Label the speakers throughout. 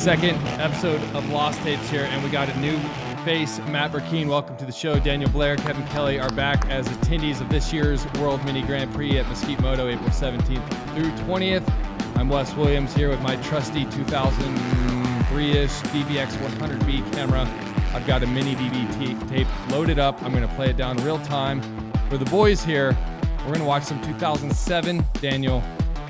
Speaker 1: Second episode of Lost Tapes here, and we got a new face, Matt Burkeen. Welcome to the show. Daniel Blair, Kevin Kelly are back as attendees of this year's World Mini Grand Prix at Mesquite Moto, April 17th through 20th. I'm Wes Williams here with my trusty 2003-ish DVX-100b camera. I've got a mini DV tape loaded up. I'm going to play it down real time. For the boys here, we're going to watch some 2007 Daniel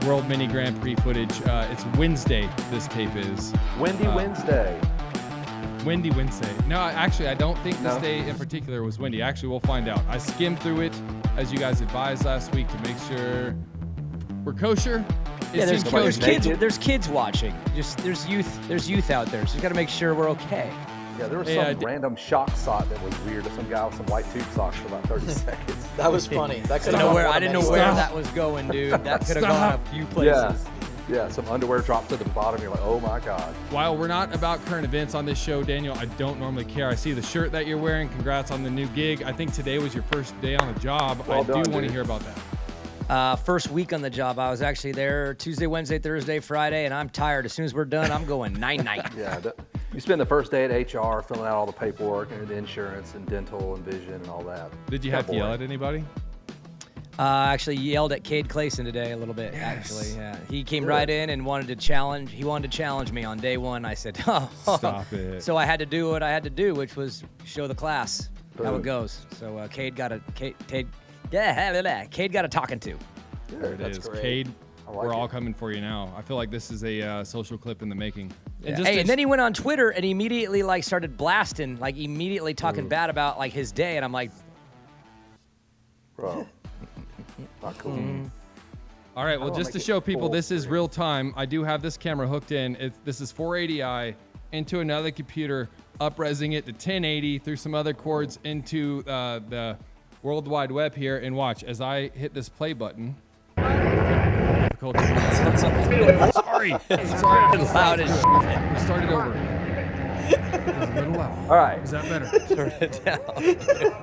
Speaker 1: World Mini Grand Prix footage. It's Wednesday, this tape is.
Speaker 2: Windy Wednesday.
Speaker 1: Windy Wednesday. No, actually, I don't think this day in particular was windy. Actually, we'll find out. I skimmed through it, as you guys advised last week, to make sure we're kosher.
Speaker 3: Yeah, there's kids watching. There's youth out there, so you got to make sure we're okay.
Speaker 2: Yeah, there was some random shock sock that was weird. Some guy with some white tube socks for about 30 seconds.
Speaker 4: That was funny. That
Speaker 3: I didn't know where that was going, dude. That could have gone a few places.
Speaker 2: Yeah, some underwear dropped to the bottom. You're like, oh my God.
Speaker 1: While we're not about current events on this show, Daniel, I don't normally care. I see the shirt that you're wearing. Congrats on the new gig. I think today was your first day on the job.
Speaker 2: Well done,
Speaker 1: do want to hear about that.
Speaker 3: First week on the job, I was actually there Tuesday, Wednesday, Thursday, Friday, and I'm tired. As soon as we're done, I'm going night-night.
Speaker 2: Yeah, you spend the first day at HR filling out all the paperwork and the insurance and dental and vision and all that.
Speaker 1: Did you have to yell at anybody?
Speaker 3: Actually yelled at Cade Clayson today a little bit. Yes. Actually, yeah, he came right in and wanted to challenge. He wanted to challenge me on day one. I said, "Oh,
Speaker 1: stop it."
Speaker 3: So I had to do what I had to do, which was show the class how it goes. So Cade got a talking to.
Speaker 1: There it is, Cade. We're all coming for you now. I feel like this is a social clip in the making.
Speaker 3: Yeah. And then he went on Twitter and immediately started blasting, immediately talking bad about his day, and I'm like,
Speaker 2: bro. Not cool.
Speaker 1: All right, well, just to show people this is real time, I do have this camera hooked in. This is 480i into another computer, up-resing it to 1080 through some other cords into the World Wide Web here, and watch as I hit this play button. Sorry.
Speaker 3: Loud as shit.
Speaker 1: We started over. It was a little loud.
Speaker 2: All right.
Speaker 1: Is that better?
Speaker 3: Turn it down.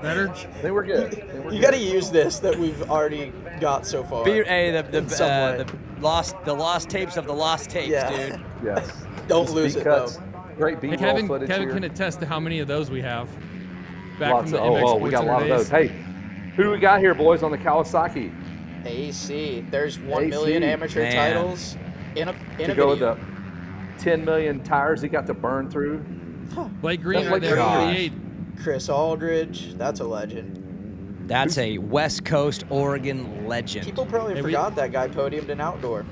Speaker 1: Better?
Speaker 2: I think we're good.
Speaker 4: You got to use this that we've already got so far.
Speaker 3: The lost tapes of the lost tapes, dude.
Speaker 2: Yes.
Speaker 4: Don't lose it, though.
Speaker 2: Great B-roll footage
Speaker 1: Kevin
Speaker 2: here.
Speaker 1: can attest to how many of those we have. Back
Speaker 2: Lots
Speaker 1: from the
Speaker 2: of,
Speaker 1: MX Sports
Speaker 2: we got a lot of
Speaker 1: days.
Speaker 2: those. Hey, who do we got here, boys, on the Kawasaki?
Speaker 4: AC. There's 1 million amateur titles in a
Speaker 2: to go with the 10 million tires he got to burn through.
Speaker 1: Blake Green right there, 88.
Speaker 4: Chris Aldridge. That's a legend.
Speaker 3: That's a West Coast Oregon legend.
Speaker 4: People probably forgot that guy podiumed in outdoor.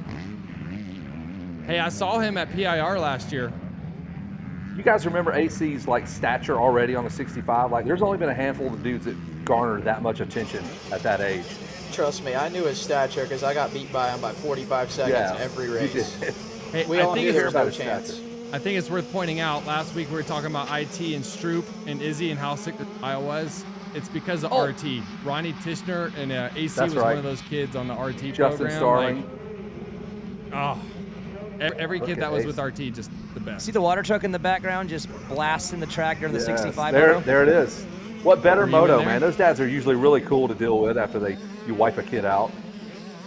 Speaker 1: Hey, I saw him at PIR last year.
Speaker 2: You guys remember AC's stature already on the 65? There's only been a handful of dudes that garnered that much attention at that age.
Speaker 4: Trust me, I knew his stature because I got beat by him by 45 seconds every race.
Speaker 1: Hey,
Speaker 4: we all knew there was no chance.
Speaker 1: I think it's worth pointing out, last week we were talking about IT and Stroop and Izzy and how sick the style was. It's because of RT. Ronnie Tishner and AC was one of those kids on the RT
Speaker 2: Justin
Speaker 1: program.
Speaker 2: Starling.
Speaker 1: Every kid that was with RT, just the best.
Speaker 3: See the water truck in the background just blasting the track during the 65
Speaker 2: There it is. What better moto, man? Those dads are usually really cool to deal with after you wipe a kid out.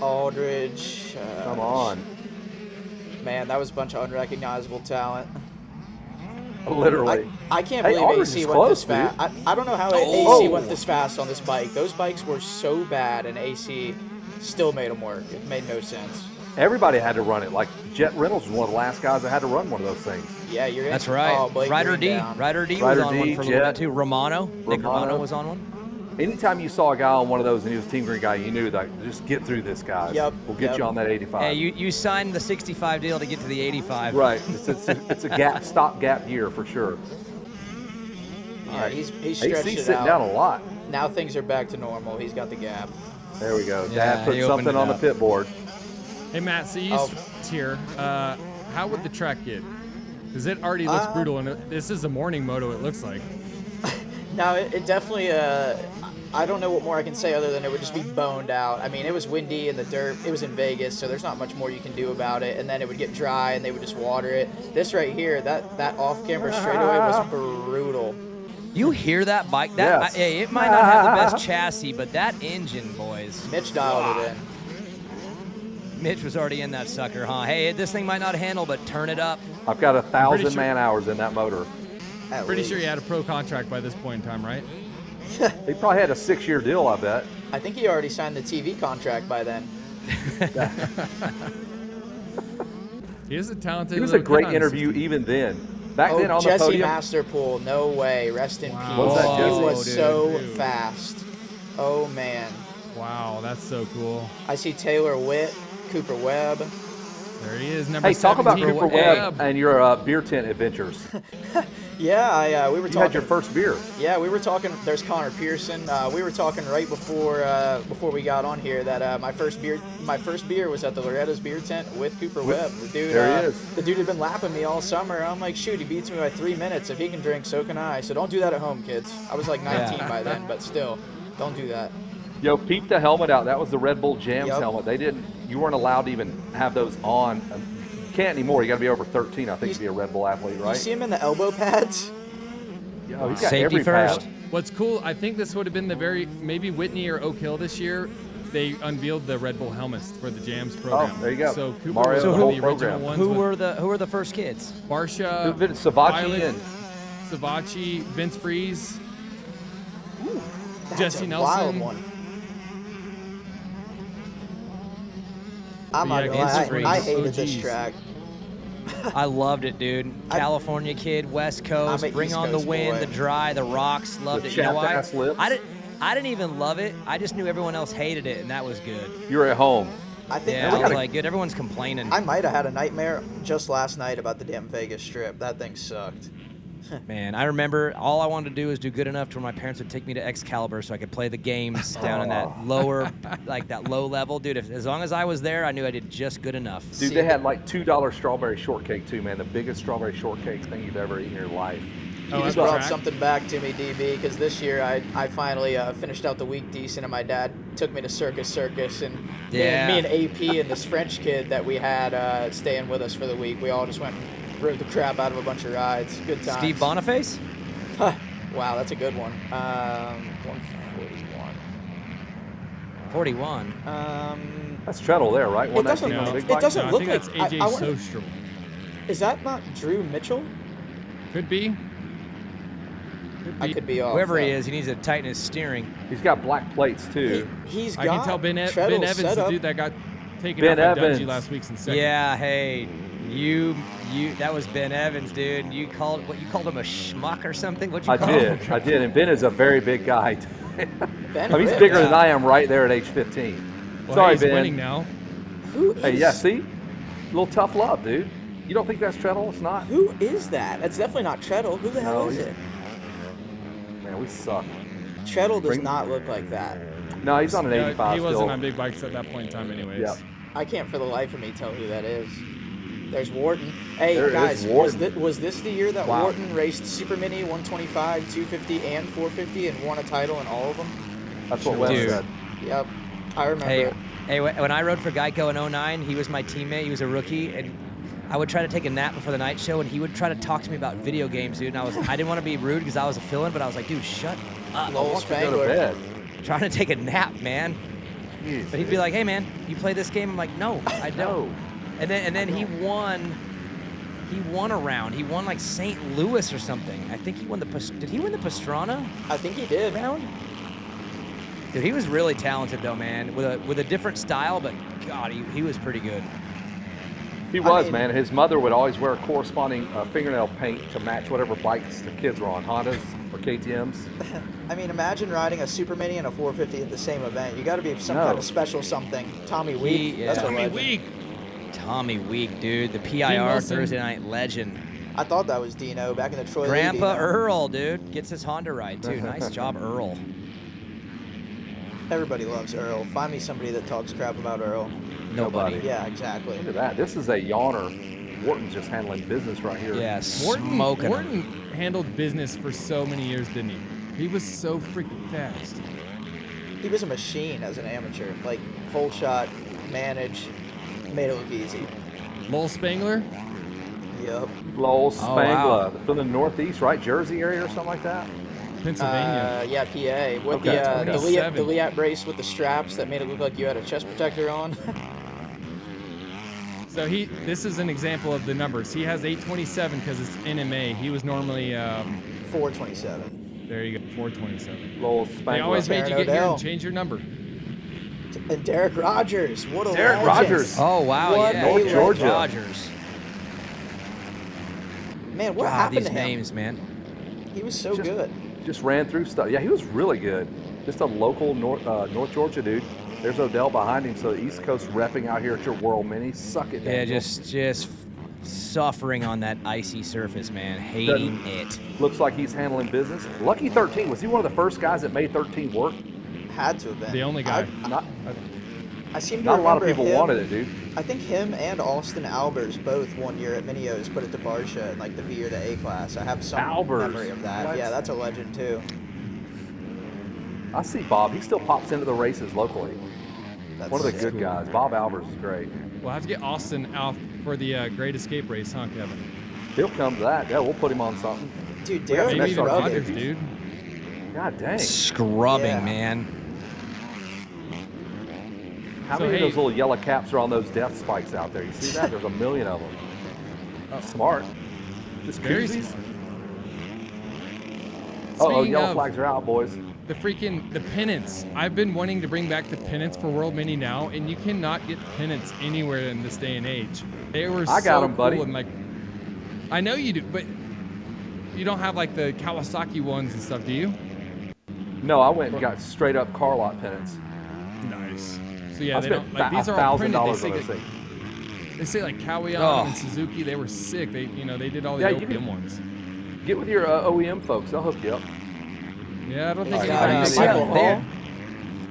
Speaker 4: Aldridge.
Speaker 2: Come on.
Speaker 4: Man, that was a bunch of unrecognizable talent.
Speaker 2: Literally.
Speaker 4: I can't believe AC went this fast. I don't know how AC went this fast on this bike. Those bikes were so bad, and AC still made them work. It made no sense.
Speaker 2: Everybody had to run it. Jet Reynolds was one of the last guys that had to run one of those things.
Speaker 4: Yeah, you're
Speaker 3: That's right. Ryder D. Ryder D was on one for a little bit too. Nick Romano was on one.
Speaker 2: Anytime you saw a guy on one of those and he was a Team Green guy, you knew that just get through this, guys. We'll get you on that 85.
Speaker 3: Hey, you signed the 65 deal to get to the 85.
Speaker 2: Right. It's a stop-gap year for sure.
Speaker 4: Yeah, right. He's stretched
Speaker 2: AC's
Speaker 4: it
Speaker 2: sitting
Speaker 4: out.
Speaker 2: down a lot.
Speaker 4: Now things are back to normal. He's got the gap.
Speaker 2: There we go.
Speaker 3: Yeah,
Speaker 2: Dad put something on the pit board.
Speaker 1: Hey, Matt, so you here. How would the track get? Because it already looks brutal, and this is a morning moto, it looks like.
Speaker 4: No, it definitely, I don't know what more I can say other than it would just be boned out. I mean, it was windy in the dirt. It was in Vegas, so there's not much more you can do about it. And then it would get dry, and they would just water it. This right here, that off-camber straightaway was brutal.
Speaker 3: You hear that bike? It might not have the best chassis, but that engine, boys.
Speaker 4: Mitch dialed it in.
Speaker 3: Mitch was already in that sucker, huh? Hey, this thing might not handle, but turn it up.
Speaker 2: I've got 1,000
Speaker 1: sure-
Speaker 2: man-hours in that motor.
Speaker 4: At
Speaker 1: Pretty sure
Speaker 4: least.
Speaker 1: he had a pro contract by this point in time, right?
Speaker 2: He probably had a 6-year deal, I bet.
Speaker 4: I think he already signed the TV contract by then.
Speaker 1: He is a talented.
Speaker 2: He was a
Speaker 1: little
Speaker 2: great
Speaker 1: kid on
Speaker 2: interview even then. Back
Speaker 4: Oh,
Speaker 2: then on the
Speaker 4: Jesse
Speaker 2: podium.
Speaker 4: Masterpool, no way. Rest in
Speaker 1: Wow.
Speaker 4: peace.
Speaker 2: What's that,
Speaker 4: He
Speaker 2: Jesse?
Speaker 4: was
Speaker 1: Dude,
Speaker 4: so
Speaker 1: dude.
Speaker 4: fast. Oh man.
Speaker 1: Wow, that's so cool.
Speaker 4: I see Taylor Witt, Cooper Webb.
Speaker 1: There he is, number
Speaker 2: Hey, talk about
Speaker 1: 17.
Speaker 2: Cooper Webb and your beer tent adventures.
Speaker 4: Yeah, we were
Speaker 2: You
Speaker 4: talking.
Speaker 2: had your first beer.
Speaker 4: Yeah, we were talking. There's Connor Pearson. We were talking right before we got on here that my first beer was at the Loretta's beer tent with Cooper Webb. The dude,
Speaker 2: There he is.
Speaker 4: The dude had been lapping me all summer. I'm like, shoot, he beats me by 3 minutes. If he can drink, so can I. So don't do that at home, kids. I was like 19 by then, but still, don't do that.
Speaker 2: Yo, peep the helmet out. That was the Red Bull Jams
Speaker 4: Yep.
Speaker 2: helmet. You weren't allowed to even have those on. You can't anymore. You got to be over 13, I think, to be a Red Bull athlete,
Speaker 4: You
Speaker 2: right?
Speaker 4: see him in the elbow pads?
Speaker 2: Yo, he's got
Speaker 3: Safety
Speaker 2: every
Speaker 3: first.
Speaker 2: pad.
Speaker 1: What's cool, I think this would have been maybe Whitney or Oak Hill this year. They unveiled the Red Bull helmets for the Jams program.
Speaker 2: Oh, there you go.
Speaker 1: So Cooper
Speaker 2: Mario,
Speaker 1: was
Speaker 2: the
Speaker 1: one
Speaker 2: whole
Speaker 1: of the original
Speaker 2: program.
Speaker 1: ones.
Speaker 3: Who
Speaker 1: with
Speaker 3: were the first kids?
Speaker 1: Barsha,
Speaker 2: Vince Savachi
Speaker 1: Violet,
Speaker 2: and
Speaker 1: Savachi, Vince Freeze,
Speaker 4: That's
Speaker 1: Jesse
Speaker 4: a
Speaker 1: Nelson.
Speaker 4: wild one. I'm not
Speaker 1: Yeah,
Speaker 4: gonna
Speaker 3: Vince
Speaker 4: lie,
Speaker 3: Freeze.
Speaker 4: I hated this
Speaker 1: OGs.
Speaker 4: track.
Speaker 3: I loved it, dude. California kid, West Coast,
Speaker 4: I'm a
Speaker 3: bring
Speaker 4: East
Speaker 3: on the
Speaker 4: Coast
Speaker 3: wind,
Speaker 4: boy.
Speaker 3: the dry, the rocks. Loved
Speaker 2: The
Speaker 3: it. You know why?
Speaker 2: chapped-ass lips.
Speaker 3: I didn't even love it. I just knew everyone else hated it, and that was good.
Speaker 2: you were at home.
Speaker 4: I think
Speaker 3: Yeah, I was like, good. Everyone's complaining.
Speaker 4: I might have had a nightmare just last night about the damn Vegas Strip. That thing sucked.
Speaker 3: Man, I remember all I wanted to do was do good enough to where my parents would take me to Excalibur so I could play the games down in that lower, like that low level. Dude, as long as I was there, I knew I did just good enough.
Speaker 2: Dude,
Speaker 4: See,
Speaker 2: they had like $2 strawberry shortcake too, man. The biggest strawberry shortcake thing you've ever eaten in your life.
Speaker 1: Oh,
Speaker 4: You
Speaker 1: that's
Speaker 4: just brought
Speaker 1: track?
Speaker 4: something back to me, DB, because this year I finally finished out the week decent, and my dad took me to Circus, and
Speaker 3: Yeah.
Speaker 4: me and AP and this French kid that we had staying with us for the week, we all just went and rode the crap out of a bunch of rides. Good times.
Speaker 3: Steve Boniface?
Speaker 4: Wow, that's a good one. 141.
Speaker 3: 41.
Speaker 2: That's Treadle there, right?
Speaker 4: It doesn't-
Speaker 2: 119 on the
Speaker 4: it
Speaker 2: big bike?
Speaker 4: doesn't
Speaker 1: No,
Speaker 4: look
Speaker 1: I think
Speaker 4: like-
Speaker 1: that's AJ
Speaker 4: I wanna-
Speaker 1: Sostrom.
Speaker 4: Is that not Drew Mitchell?
Speaker 1: Could be.
Speaker 4: I could be off.
Speaker 3: Whoever he
Speaker 4: though.
Speaker 3: is, he needs to tighten his steering.
Speaker 2: He's got black plates too.
Speaker 4: He's
Speaker 1: I
Speaker 4: got
Speaker 1: can tell Ben
Speaker 4: Treadle
Speaker 1: Evans,
Speaker 4: set
Speaker 1: the
Speaker 4: up.
Speaker 1: dude that got taken
Speaker 2: Ben
Speaker 1: out by Dungey
Speaker 2: Evans.
Speaker 1: last week in second.
Speaker 3: Yeah, hey, you, that was Ben Evans, dude. You called him a schmuck or something? What'd you
Speaker 2: I
Speaker 3: call
Speaker 2: did.
Speaker 3: him?
Speaker 2: I did. And Ben is a very big guy.
Speaker 4: Ben
Speaker 2: I mean, he's
Speaker 4: ripped.
Speaker 2: bigger than I am right there at age 15.
Speaker 1: Well,
Speaker 2: Sorry,
Speaker 1: he's
Speaker 2: Ben.
Speaker 1: winning now.
Speaker 4: Who is,
Speaker 2: Hey, yeah, see? A little tough love, dude. You don't think that's Treadle? It's not.
Speaker 4: Who is that? It's definitely not Treadle. Who the hell
Speaker 2: No,
Speaker 4: is
Speaker 2: he's-
Speaker 4: it?
Speaker 2: Man, we suck.
Speaker 4: Treadle does
Speaker 2: Bring-
Speaker 4: not look like that.
Speaker 2: No, he's on an
Speaker 1: Yeah,
Speaker 2: 85
Speaker 1: he wasn't
Speaker 2: still.
Speaker 1: on big bikes at that point in time anyways.
Speaker 2: Yeah.
Speaker 4: I can't for the life of me tell who that is. There's Wharton. Hey,
Speaker 2: There is
Speaker 4: guys,
Speaker 2: Wharton.
Speaker 4: was this the year that
Speaker 3: Wow.
Speaker 4: Wharton raced Super Mini 125, 250, and 450 and won a title in all of them?
Speaker 2: That's what Wes
Speaker 3: Dude.
Speaker 2: said.
Speaker 4: Yep. I remember
Speaker 3: Hey,
Speaker 4: it.
Speaker 3: hey, when I rode for Geico in 09, he was my teammate. He was a rookie, and I would try to take a nap before the night show, and he would try to talk to me about video games, dude. And I didn't want to be rude because I was a fill-in, but I was like, dude, shut up.
Speaker 4: Lowell
Speaker 2: Go to
Speaker 4: Spangler.
Speaker 2: bed.
Speaker 3: I'm trying to take a nap, man.
Speaker 2: Jeez,
Speaker 3: But he'd be like, hey, man, you play this game? I'm like, no, I don't.
Speaker 2: No.
Speaker 3: And then he won a round. He won like St. Louis or something. I think he won did he win the Pastrana
Speaker 4: I think he did.
Speaker 3: round? Dude, he was really talented though, man. With a different style, but God, he was pretty good.
Speaker 2: He was,
Speaker 4: mean-
Speaker 2: man. His mother would always wear corresponding fingernail paint to match whatever bikes the kids were on, Hondas or KTMs.
Speaker 4: I mean, imagine riding a Super Mini and a 450 at the same event. You got to be some
Speaker 2: No.
Speaker 4: kind of special something. Tommy Week.
Speaker 3: yeah.
Speaker 4: That's a
Speaker 1: Tommy
Speaker 4: legend.
Speaker 1: Week.
Speaker 3: Tommy Week, dude, the
Speaker 1: Dean
Speaker 3: PIR
Speaker 1: Wilson.
Speaker 3: Thursday night legend.
Speaker 4: I thought that was Dino back in the Troy Lee
Speaker 3: Grandpa
Speaker 4: Dino.
Speaker 3: Earl, dude, gets his Honda ride too. Nice job, Earl.
Speaker 4: Everybody loves Earl. Find me somebody that talks crap about Earl.
Speaker 3: Nobody.
Speaker 4: Yeah, exactly.
Speaker 2: Look at that. This is a yawner. Wharton's just handling business right here.
Speaker 3: Yeah,
Speaker 1: Morton
Speaker 3: smoking 'em.
Speaker 1: Morton handled business for so many years, didn't he? He was so freaking fast.
Speaker 4: He was a machine as an amateur. Like, whole shot, manage, made it look easy.
Speaker 1: Lowell Spangler.
Speaker 4: Yep.
Speaker 2: Lowell
Speaker 3: Oh,
Speaker 2: Spangler
Speaker 3: wow.
Speaker 2: from the Northeast, right? Jersey area or something like that?
Speaker 1: Pennsylvania.
Speaker 4: Yeah, PA. With
Speaker 2: Okay.
Speaker 4: the
Speaker 1: 27.
Speaker 4: Liat brace with the straps that made it look like you had a chest protector on.
Speaker 1: So this is an example of the numbers. He has 827 because it's NMA. He was normally
Speaker 4: 427.
Speaker 1: there you go, 427.
Speaker 2: Little
Speaker 1: They
Speaker 2: Spangler.
Speaker 1: always made you
Speaker 4: Baron
Speaker 1: get here and
Speaker 4: Odell.
Speaker 1: change your number.
Speaker 4: And Derek Rogers, what a
Speaker 2: Derek
Speaker 4: legend.
Speaker 2: Rogers.
Speaker 3: Oh wow,
Speaker 4: What
Speaker 3: yeah,
Speaker 2: North
Speaker 3: Derek
Speaker 2: Georgia.
Speaker 3: Rogers.
Speaker 4: Man, what
Speaker 3: Wow,
Speaker 4: happened
Speaker 3: these
Speaker 4: to him?
Speaker 3: names, man.
Speaker 4: He was so good.
Speaker 2: Just ran through stuff. Yeah, he was really good. Just a local North Georgia dude. There's Odell behind him, so the East Coast repping out here at your World Mini. Suck it,
Speaker 3: Yeah,
Speaker 2: Daniel.
Speaker 3: just suffering on that icy surface, man. Hating it.
Speaker 2: Looks like he's handling business. Lucky 13. Was he one of the first guys that made 13 work?
Speaker 4: Had to have been.
Speaker 1: The only guy.
Speaker 4: I seem to
Speaker 2: Not a lot of
Speaker 4: remember
Speaker 2: people
Speaker 4: him.
Speaker 2: wanted it, dude.
Speaker 4: I think him and Austin Albers both 1 year at Minios put it to Barsha in like the B or the A class. I have some
Speaker 2: Albers.
Speaker 4: memory of that.
Speaker 2: What?
Speaker 4: Yeah, that's a legend too.
Speaker 2: I see Bob. He still pops into the races locally.
Speaker 4: That's
Speaker 2: One of the
Speaker 4: sick.
Speaker 2: good guys. Bob Albers is great.
Speaker 1: We'll have to get Austin out for the Great Escape race, huh, Kevin?
Speaker 2: He'll come to that. Yeah, we'll put him on something.
Speaker 4: Dude,
Speaker 2: We got
Speaker 4: Derek
Speaker 2: some
Speaker 1: Maybe even
Speaker 2: Next
Speaker 1: Rogers,
Speaker 2: Rogers.
Speaker 1: dude.
Speaker 2: God dang.
Speaker 3: Scrubbing,
Speaker 4: Yeah.
Speaker 3: man.
Speaker 2: How
Speaker 1: So,
Speaker 2: many
Speaker 1: hey-
Speaker 2: of those little yellow caps are on those death spikes out there? You see that? There's a million of them. Smart. Just
Speaker 1: Very
Speaker 2: koozies.
Speaker 1: smart.
Speaker 2: Oh,
Speaker 1: Speaking
Speaker 2: yellow
Speaker 1: of-
Speaker 2: flags are out, boys.
Speaker 1: The pennants. I've been wanting to bring back the pennants for World Mini now, and you cannot get pennants anywhere in this day and age. They were
Speaker 2: I got
Speaker 1: so
Speaker 2: 'em, buddy.
Speaker 1: cool and like, I know you do, but you don't have like the Kawasaki ones and stuff, do you?
Speaker 2: No, I went and got straight up car lot pennants.
Speaker 1: Nice. So yeah,
Speaker 2: I
Speaker 1: they
Speaker 2: spent
Speaker 1: don't like these are all printed.
Speaker 2: $1,000
Speaker 1: They
Speaker 2: on those
Speaker 1: say,
Speaker 2: things.
Speaker 1: they say like Kawion
Speaker 3: Oh.
Speaker 1: and Suzuki. They were sick. They they did all the
Speaker 2: Yeah, you
Speaker 1: OPM
Speaker 2: can-
Speaker 1: ones.
Speaker 2: Get with your OEM folks. They'll hook you up.
Speaker 1: Yeah, I don't think
Speaker 3: God,
Speaker 1: anybody.
Speaker 3: you see
Speaker 4: Michael
Speaker 3: how they're-
Speaker 4: Hall?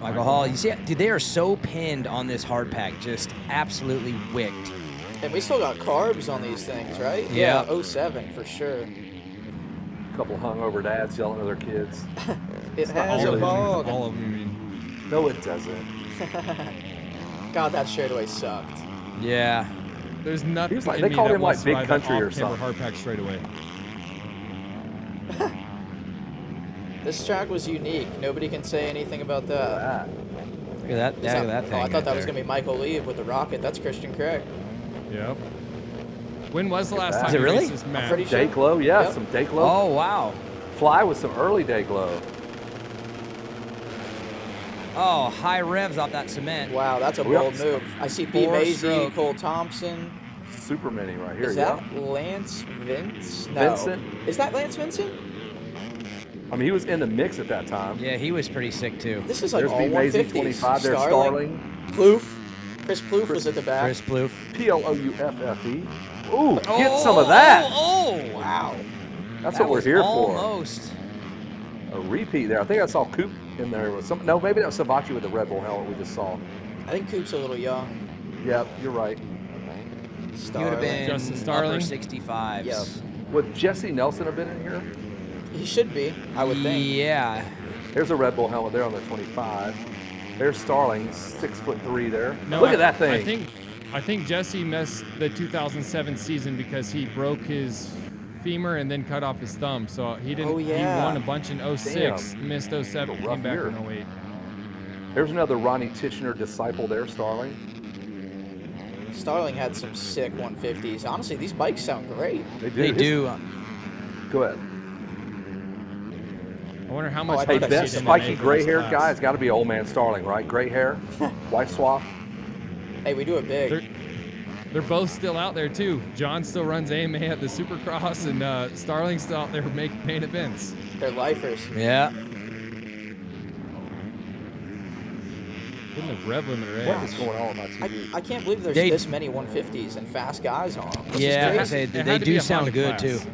Speaker 3: Michael Hall. You see, dude, they are so pinned on this hard pack, just absolutely wicked.
Speaker 4: And we still got carbs on these things, right?
Speaker 3: Yeah.
Speaker 4: 07 for sure.
Speaker 2: A couple hungover dads yelling at their kids.
Speaker 4: It
Speaker 2: not
Speaker 4: has
Speaker 2: all
Speaker 4: a
Speaker 2: of them.
Speaker 4: bog.
Speaker 1: All of them. I mean.
Speaker 2: No, it doesn't.
Speaker 4: God, that straightaway sucked.
Speaker 3: Yeah.
Speaker 1: There's nothing.
Speaker 2: He was like-
Speaker 1: in
Speaker 2: they
Speaker 1: me
Speaker 2: called
Speaker 1: that
Speaker 2: him, like,
Speaker 1: wants to
Speaker 2: Big
Speaker 1: ride that
Speaker 2: Country or
Speaker 1: off-camber
Speaker 2: something.
Speaker 1: hard pack straight away.
Speaker 4: This track was unique. Nobody can say anything about that.
Speaker 2: Ah.
Speaker 3: Look at that.
Speaker 4: Is
Speaker 3: Look at that thing.
Speaker 4: Oh, I thought that was
Speaker 3: right
Speaker 4: going to be Michael Lee with the rocket. That's Christian Craig.
Speaker 1: Yep. When was the last
Speaker 2: that.
Speaker 1: time
Speaker 3: Is it
Speaker 1: you
Speaker 3: really?
Speaker 1: raced this map?
Speaker 4: pretty sure.
Speaker 2: Day glow, yeah,
Speaker 4: Yep.
Speaker 2: some day
Speaker 3: there.
Speaker 2: glow.
Speaker 3: Oh wow.
Speaker 2: Fly with some early day glow.
Speaker 3: Oh, high revs off that cement.
Speaker 4: Wow, that's a
Speaker 2: We
Speaker 4: bold
Speaker 2: got-
Speaker 4: move. I see B.
Speaker 3: Four
Speaker 4: Maisie,
Speaker 3: stroke.
Speaker 4: Cole Thompson.
Speaker 2: Super mini right here.
Speaker 4: Is
Speaker 2: yeah.
Speaker 4: that Lance Vince? No.
Speaker 2: Vincent?
Speaker 4: Is that Lance Vincent?
Speaker 2: I mean, he was in the mix at that time.
Speaker 3: Yeah, he was pretty sick too.
Speaker 4: This is like
Speaker 2: There's
Speaker 4: all
Speaker 2: B. Maisie
Speaker 4: 150s.
Speaker 2: 25. There's
Speaker 4: Starling.
Speaker 2: Starling.
Speaker 4: Plouffe. Chris Plouffe was at the back.
Speaker 3: Chris Plouffe.
Speaker 2: P-L-O-U-F-F-E. Ooh, get some of that.
Speaker 3: Oh,
Speaker 4: Wow.
Speaker 2: That's
Speaker 3: that
Speaker 2: what we're
Speaker 3: was
Speaker 2: here
Speaker 3: almost.
Speaker 2: for. A repeat there. I think I saw Coop in there with some. No, maybe that was Savachi with the Red Bull helmet we just saw.
Speaker 4: I think Coop's a little young.
Speaker 2: Yep, you're right.
Speaker 3: He would have
Speaker 4: Starling.
Speaker 3: been
Speaker 1: Justin Starling?
Speaker 3: upper 65s.
Speaker 4: Yep.
Speaker 2: Would Jesse Nelson have been in here?
Speaker 4: He should be, I would think.
Speaker 3: Yeah.
Speaker 2: There's a Red Bull helmet there on the 25. There's Starling, 6'3" there.
Speaker 1: No,
Speaker 2: Look at that thing.
Speaker 1: I think Jesse missed the 2007 season because he broke his femur and then cut off his thumb. So he didn't.
Speaker 4: Oh, yeah.
Speaker 1: He won a bunch in 06,
Speaker 2: Damn.
Speaker 1: missed 07,
Speaker 2: Rough
Speaker 1: came back
Speaker 2: year.
Speaker 1: in 08.
Speaker 2: There's another Ronnie Titchener disciple there, Starling.
Speaker 4: Starling had some sick 150s. Honestly, these bikes sound great.
Speaker 2: They do.
Speaker 3: They do.
Speaker 2: Go ahead.
Speaker 1: I wonder how
Speaker 4: I
Speaker 1: much.
Speaker 4: thought
Speaker 2: Hey,
Speaker 4: I
Speaker 2: best
Speaker 4: see them
Speaker 2: spiky
Speaker 1: MMA for
Speaker 2: gray
Speaker 1: this
Speaker 2: haired
Speaker 1: class.
Speaker 2: guy's got to be old man Starling, right? Gray hair, white swap.
Speaker 4: Hey, we do it big.
Speaker 1: They're both still out there too. John still runs AMA at the Supercross, and Starling's still out there making main events.
Speaker 4: They're lifers.
Speaker 3: Yeah.
Speaker 1: Getting the rev limiter
Speaker 2: What
Speaker 1: edge.
Speaker 2: is going on with my TV?
Speaker 4: I can't believe there's
Speaker 3: They-
Speaker 4: this many 150s and fast guys on them. This
Speaker 3: Yeah,
Speaker 4: is
Speaker 3: I
Speaker 4: crazy.
Speaker 3: say
Speaker 1: It
Speaker 3: they
Speaker 1: had to be
Speaker 3: do
Speaker 1: a
Speaker 3: sound
Speaker 1: Honda
Speaker 3: good
Speaker 1: class.
Speaker 3: too.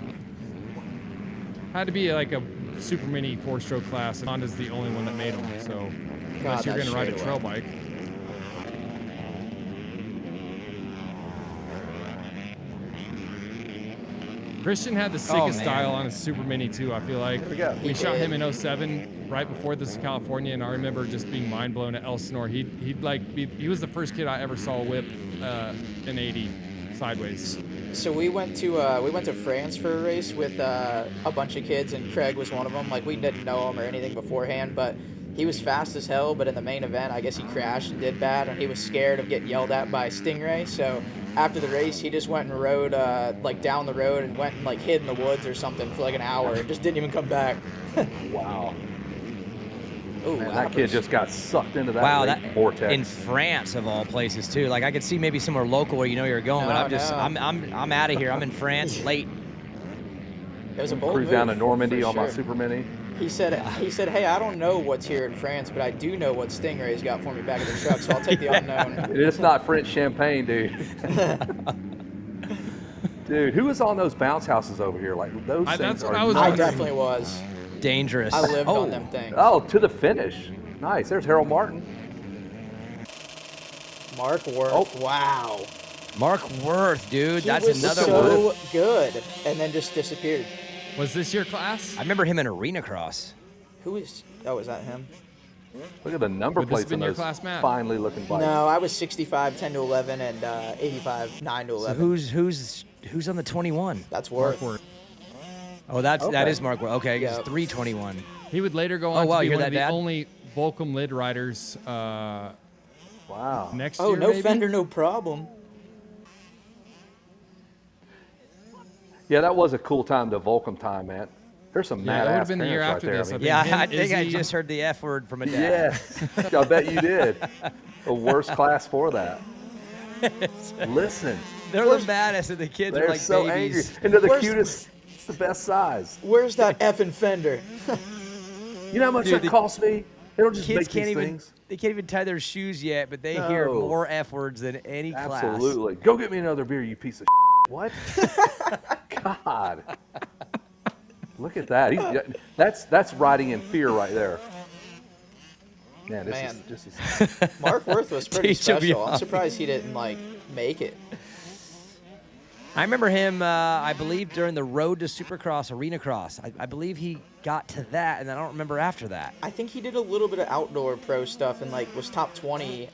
Speaker 1: Had to be like a super mini 4-stroke class, and Honda's the only one that made them. So unless you're
Speaker 4: that
Speaker 1: going to ride a
Speaker 4: straightaway.
Speaker 1: trail bike. Christian had the sickest
Speaker 3: man.
Speaker 1: style on his super mini too. I feel like
Speaker 2: we go.
Speaker 1: we
Speaker 4: He
Speaker 1: shot
Speaker 4: did.
Speaker 1: him in 07, right before this in California, and I remember just being mind blown at Elsinore. He'd like he was the first kid I ever saw whip an 80 sideways.
Speaker 4: So we went to France for a race with a bunch of kids, and Craig was one of them. Like, we didn't know him or anything beforehand, but He was fast as hell, but in the main event, I guess he crashed and did bad, and he was scared of getting yelled at by Stingray. So after the race, he just went and rode like down the road and went and like hid in the woods or something for like an hour and just didn't even come back.
Speaker 2: Wow.
Speaker 4: Ooh,
Speaker 2: Man, that kid just got sucked into that
Speaker 3: Wow,
Speaker 2: late
Speaker 3: that
Speaker 2: vortex.
Speaker 3: in France of all places too. Like I could see maybe somewhere local where you know you're going, but I'm out of here. I'm in France late.
Speaker 4: It was a bold
Speaker 2: Cruise
Speaker 4: move,
Speaker 2: down to Normandy
Speaker 4: for
Speaker 2: on my
Speaker 4: sure.
Speaker 2: Super Mini.
Speaker 4: He said, hey, I don't know what's here in France, but I do know what Stingray's got for me back in the truck, so I'll take the unknown.
Speaker 2: It's not French champagne, dude. Dude, who was on those bounce houses over here? Like those things
Speaker 1: that's what
Speaker 2: are
Speaker 1: I was
Speaker 4: I
Speaker 1: wondering.
Speaker 4: definitely was.
Speaker 3: Dangerous.
Speaker 4: I lived on them things.
Speaker 2: Oh, to the finish. Nice. There's Harold Martin.
Speaker 4: Mark Worth.
Speaker 2: Oh.
Speaker 4: Wow.
Speaker 3: Mark Worth, dude.
Speaker 4: He
Speaker 3: That's
Speaker 4: was
Speaker 3: another
Speaker 4: so
Speaker 3: one.
Speaker 4: good, and then just disappeared.
Speaker 1: Was this your class?
Speaker 3: I remember him in arena cross.
Speaker 4: Who is? Oh, is that him?
Speaker 2: Look at the number
Speaker 1: Would this
Speaker 2: plates
Speaker 1: have been
Speaker 2: on
Speaker 1: your
Speaker 2: those
Speaker 1: class, Matt?
Speaker 2: finely looking bikes.
Speaker 4: No, I was 65, 10 to 11, and 85, 9 to
Speaker 3: So
Speaker 4: 11.
Speaker 3: who's on the 21?
Speaker 4: That's
Speaker 1: Mark
Speaker 4: Worth.
Speaker 1: Worth.
Speaker 3: Oh, that
Speaker 2: Okay.
Speaker 3: is Mark Worth. Okay,
Speaker 4: Yeah.
Speaker 3: it's 321.
Speaker 1: He would later go
Speaker 3: Oh,
Speaker 1: on
Speaker 3: wow,
Speaker 1: to be
Speaker 3: you hear
Speaker 1: one of
Speaker 3: that,
Speaker 1: the
Speaker 3: Dad?
Speaker 1: only Volcom lid riders
Speaker 2: Wow.
Speaker 1: next
Speaker 4: Oh,
Speaker 1: year,
Speaker 4: no
Speaker 1: maybe?
Speaker 4: fender, no problem.
Speaker 2: Yeah, that was a cool time to Volcom time, man. There's some
Speaker 1: Yeah, it would
Speaker 2: mad
Speaker 1: have
Speaker 2: ass
Speaker 1: been the year
Speaker 2: parents
Speaker 1: after
Speaker 2: right there.
Speaker 1: this, I think.
Speaker 3: Yeah,
Speaker 1: him,
Speaker 3: I think I
Speaker 1: Izzy.
Speaker 3: just heard the F word from a dad.
Speaker 2: Yes, I bet you did. The worst class for that. Listen,
Speaker 3: They're the baddest, and the kids
Speaker 2: they're
Speaker 3: are like
Speaker 2: so
Speaker 3: babies.
Speaker 2: angry. And they're the
Speaker 4: Where's-
Speaker 2: cutest. It's the best size.
Speaker 4: Where's that effing fender?
Speaker 2: You know how much
Speaker 3: Dude,
Speaker 2: that
Speaker 3: the
Speaker 2: cost me? They don't just
Speaker 3: Kids
Speaker 2: make
Speaker 3: can't
Speaker 2: these
Speaker 3: even
Speaker 2: things.
Speaker 3: they can't even tie their shoes yet, but they hear
Speaker 2: No.
Speaker 3: more F words than any class.
Speaker 2: Absolutely. Go get me another beer, you piece of What? God. Look at that. That's riding in fear right there. Man, this is
Speaker 4: Mark Worth was pretty
Speaker 3: Teach 'em
Speaker 4: special. I'm
Speaker 3: young.
Speaker 4: surprised he didn't make it.
Speaker 3: I remember him, I believe, during the Road to Supercross Arena Cross. I believe he got to that, and I don't remember after that.
Speaker 4: I think he did a little bit of outdoor pro stuff and was top 20,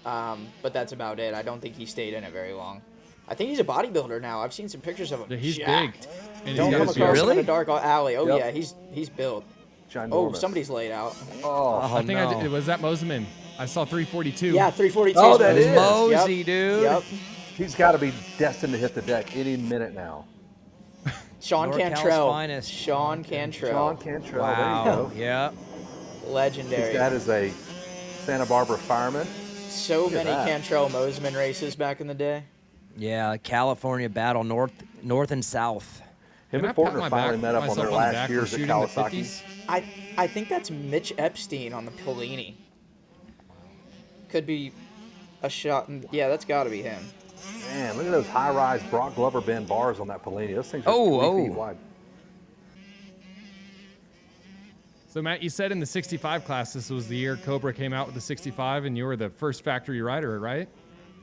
Speaker 4: but that's about it. I don't think he stayed in it very long. I think he's a bodybuilder now. I've seen some pictures of him.
Speaker 1: Yeah, he's
Speaker 4: jacked.
Speaker 1: big. And
Speaker 4: Don't
Speaker 1: he's
Speaker 4: come
Speaker 1: got
Speaker 4: across him
Speaker 3: Really?
Speaker 4: in a dark alley. Oh
Speaker 2: Yep.
Speaker 4: yeah, he's built.
Speaker 2: ginormous.
Speaker 4: Oh, somebody's laid out.
Speaker 2: Oh,
Speaker 3: Oh,
Speaker 1: I think
Speaker 3: no.
Speaker 1: was that Moseman. I saw 342.
Speaker 4: Yeah, 342.
Speaker 2: Oh, that
Speaker 4: is
Speaker 2: is.
Speaker 3: Mosey,
Speaker 4: Yep.
Speaker 3: dude.
Speaker 4: Yep.
Speaker 2: he's got to be destined to hit the deck any minute now.
Speaker 4: Sean
Speaker 3: NorCal's
Speaker 4: Cantrell.
Speaker 3: finest.
Speaker 4: Sean Cantrell.
Speaker 2: Sean Cantrell.
Speaker 3: Wow.
Speaker 2: There you go.
Speaker 3: Yeah.
Speaker 4: Legendary.
Speaker 2: His dad is a Santa Barbara fireman.
Speaker 4: So
Speaker 2: Look at
Speaker 4: many
Speaker 2: that.
Speaker 4: Cantrell Moseman races back in the day.
Speaker 3: Yeah, California battle, north and south.
Speaker 2: Him
Speaker 1: Can I
Speaker 2: and
Speaker 1: pat
Speaker 2: Fortner
Speaker 1: my
Speaker 2: finally
Speaker 1: back-
Speaker 2: met up on
Speaker 1: myself
Speaker 2: their
Speaker 1: the
Speaker 2: last
Speaker 1: back for
Speaker 2: years at
Speaker 1: shooting the
Speaker 2: Kawasaki.
Speaker 1: 50s?
Speaker 4: I think that's Mitch Epstein on the Polini. Could be a shot. Yeah, that's got to be him.
Speaker 2: Man, look at those high-rise Brock Glover bend bars on that Polini. Those things are
Speaker 3: Oh,
Speaker 2: 3 feet
Speaker 3: oh.
Speaker 2: wide.
Speaker 1: So, Matt, you said in the 65 class, this was the year Cobra came out with the 65, and you were the first factory rider, right?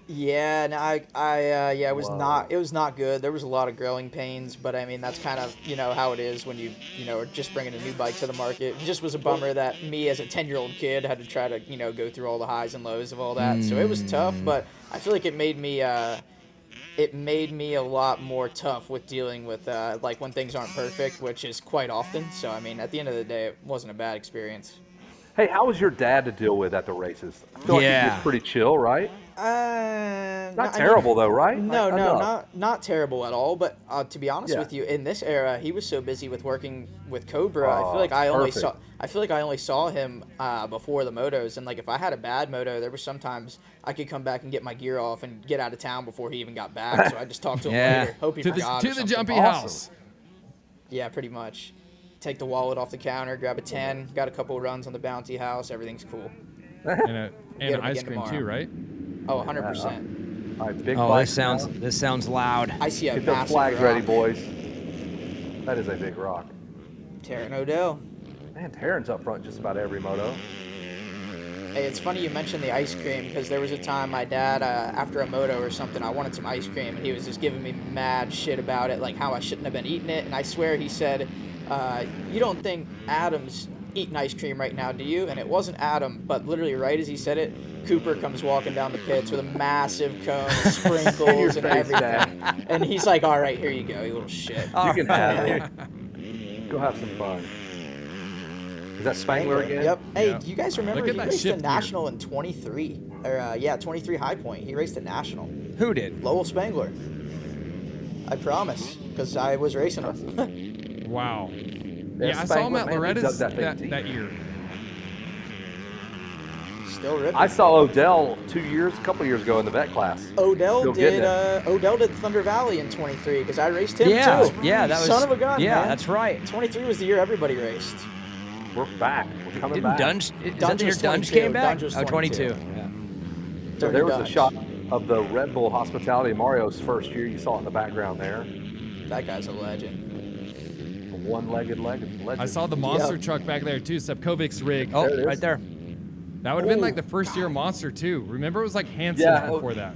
Speaker 4: Yeah, no, it was
Speaker 2: Whoa.
Speaker 4: not. It was not good. There was a lot of growing pains, but I mean that's kind of how it is when you are just bringing a new bike to the market. It just was a bummer that me as a 10-year-old kid had to try to go through all the highs and lows of all that. So it was tough, but I feel like it made me a lot more tough with dealing with when things aren't perfect, which is quite often. So I mean, at the end of the day, it wasn't a bad experience.
Speaker 2: Hey, how was your dad to deal with at the races? I feel like he
Speaker 3: Yeah.
Speaker 2: was pretty chill, right?
Speaker 4: Not
Speaker 2: Terrible though, right?
Speaker 4: No,
Speaker 2: I
Speaker 4: no,
Speaker 2: know.
Speaker 4: not terrible at all. But to be honest
Speaker 2: Yeah.
Speaker 4: with you, in this era, he was so busy with working with Cobra. I
Speaker 2: Oh,
Speaker 4: feel like I
Speaker 2: perfect.
Speaker 4: only saw him before the motos. And if I had a bad moto, there were sometimes I could come back and get my gear off and get out of town before he even got back. So I just talked to him
Speaker 3: Yeah.
Speaker 4: later. Hope he
Speaker 1: To
Speaker 4: forgot.
Speaker 1: the
Speaker 4: or something.
Speaker 1: jumpy
Speaker 2: Awesome.
Speaker 1: house.
Speaker 4: Yeah, pretty much. Take the wallet off the counter, grab a 10, got a couple of runs on the bounty house. Everything's cool.
Speaker 1: And
Speaker 4: Get him
Speaker 1: ice
Speaker 4: again
Speaker 1: cream, too,
Speaker 4: tomorrow.
Speaker 1: right?
Speaker 4: Oh, 100%.
Speaker 2: All right, big
Speaker 3: Oh,
Speaker 2: bike
Speaker 3: this sounds loud.
Speaker 4: I see a
Speaker 2: Get those
Speaker 4: massive
Speaker 2: flags
Speaker 4: rock.
Speaker 2: ready, boys. That is a big rock.
Speaker 4: Taryn O'Dell.
Speaker 2: Man, Taryn's up front just about every moto.
Speaker 4: Hey, it's funny you mentioned the ice cream because there was a time my dad, after a moto or something, I wanted some ice cream and he was just giving me mad shit about it, like how I shouldn't have been eating it. And I swear he said, you don't think Adam's eating ice cream right now, do you? And it wasn't Adam, but literally right as he said it, Cooper comes walking down the pits with a massive cone of sprinkles and
Speaker 2: face,
Speaker 4: everything.
Speaker 2: Dad.
Speaker 4: And he's like, all right, here you go, you little shit.
Speaker 2: You can have it. Go have some fun. Is that Spangler again?
Speaker 4: Yep. Hey,
Speaker 1: Yeah.
Speaker 4: do you guys remember
Speaker 1: Look at
Speaker 4: he
Speaker 1: that
Speaker 4: raced a
Speaker 1: shift gear.
Speaker 4: national in 23? Or 23 High Point. He raced a national.
Speaker 3: Who did?
Speaker 4: Lowell Spangler. I promise, because I was racing him.
Speaker 1: Wow.
Speaker 2: Yeah,
Speaker 1: Yeah, I saw him
Speaker 2: Spangler,
Speaker 1: at
Speaker 2: man, he
Speaker 1: Loretta's
Speaker 2: dug that thing
Speaker 1: that
Speaker 2: deep.
Speaker 1: year.
Speaker 4: Still ripping.
Speaker 2: I saw Odell a couple years ago in the vet class.
Speaker 4: Odell
Speaker 2: Still getting
Speaker 4: did Thunder Valley in 23 because I raced him
Speaker 3: Yeah,
Speaker 4: too.
Speaker 3: yeah, that was.
Speaker 4: Son of a gun,
Speaker 3: Yeah,
Speaker 4: man.
Speaker 3: that's right.
Speaker 4: 23 was the year everybody raced.
Speaker 2: We're back. We're coming
Speaker 3: Didn't
Speaker 2: back.
Speaker 3: Dunge? Is that
Speaker 4: Dunge
Speaker 3: the year
Speaker 4: was
Speaker 3: Dunge
Speaker 4: 22.
Speaker 3: came back?
Speaker 4: Dunge was
Speaker 3: Oh, 22.
Speaker 4: 22.
Speaker 3: Yeah.
Speaker 2: So
Speaker 4: Dirty
Speaker 2: there was a
Speaker 4: Dunge.
Speaker 2: shot of the Red Bull Hospitality Mario's first year. You saw it in the background there.
Speaker 4: That guy's a legend.
Speaker 2: A one-legged legend.
Speaker 1: I saw the monster
Speaker 4: Yep.
Speaker 1: truck back there too, Sepkovic's rig.
Speaker 3: Oh,
Speaker 2: There it is.
Speaker 3: right there.
Speaker 1: That would have been like
Speaker 4: Oh,
Speaker 1: the first year monster too. Remember it was like Hanson's
Speaker 2: Yeah.
Speaker 1: before that.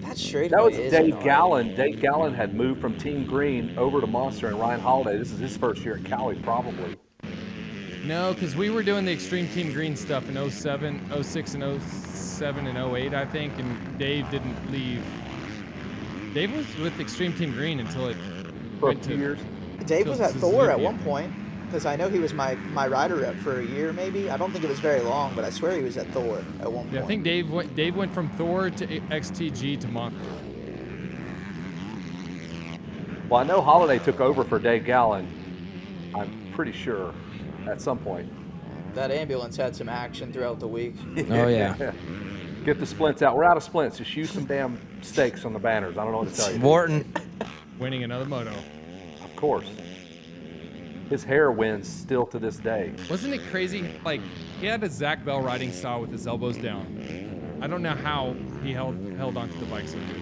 Speaker 4: That's straight.
Speaker 2: That was
Speaker 4: is
Speaker 2: Dave
Speaker 4: annoying.
Speaker 2: Gallen. Dave Gallen had moved from Team Green over to Monster, and Ryan Holiday. This is his first year at Cali, probably.
Speaker 1: No, because we were doing the Extreme Team Green stuff in 07, 06, and 07 and 08, I think, and Dave didn't leave. Dave was with Extreme Team Green until it
Speaker 2: For a
Speaker 1: went
Speaker 2: few
Speaker 1: to
Speaker 2: years.
Speaker 4: Dave
Speaker 1: So
Speaker 4: was at
Speaker 1: Suzuki.
Speaker 4: Thor at one point because I know he was my rider rep for a year maybe. I don't think it was very long, but I swear he was at Thor at one point.
Speaker 1: Yeah, I think Dave went from Thor to XTG to Monster.
Speaker 2: Well, I know Holiday took over for Dave Gallen. I'm pretty sure at some point.
Speaker 4: That ambulance had some action throughout the week.
Speaker 3: Oh, yeah.
Speaker 2: Get the splints out. We're out of splints. Just use some damn stakes on the banners. I don't know what to tell you.
Speaker 3: Wharton.
Speaker 1: Winning another moto.
Speaker 2: Of course. His hair wins still to this day.
Speaker 1: Wasn't it crazy? Like, he had a Zach Bell riding style with his elbows down. I don't know how he held onto the bike so good.